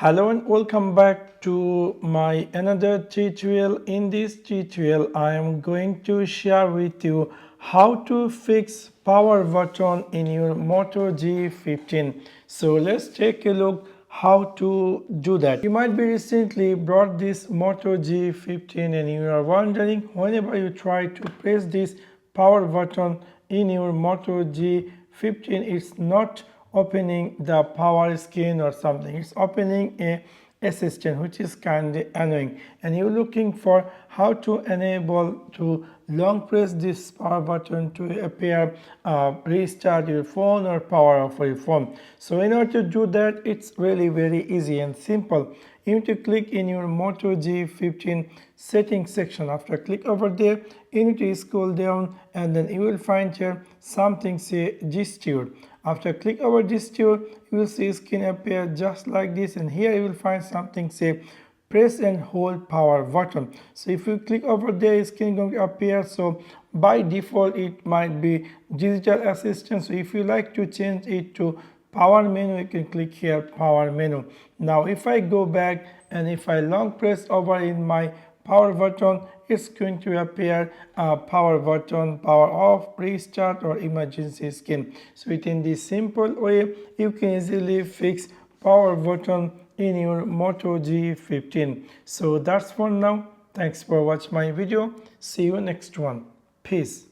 Hello and welcome back to my another tutorial. In this tutorial I am going to share with you how to fix power button in your Moto G15. So let's take a look how to do that. You might be recently bought this Moto G15 and you are wondering, whenever you try to press this power button in your Moto G15, it's not opening the power screen or something. It's opening a assistant, which is kind of annoying, and you're looking for how to enable to long press this power button to appear restart your phone or power off your phone. So in order to do that, it's really very easy and simple. You need to click in your Moto G15 settings section. After click over there, you need to scroll down and then you will find here something say gesture. After click over gesture, you will see screen appear just like this, and here you will find something say press and hold power button. So if you click over there, screen going to appear. So by default it might be digital assistant. So if you like to change it to power menu, you can click here power menu. Now if I go back and if I long press over in my power button, it's going to appear power button, power off, restart or emergency skin. So within this simple way, you can easily fix power button in your Moto G15. So that's for now. Thanks for watching my video. See you next one. Peace.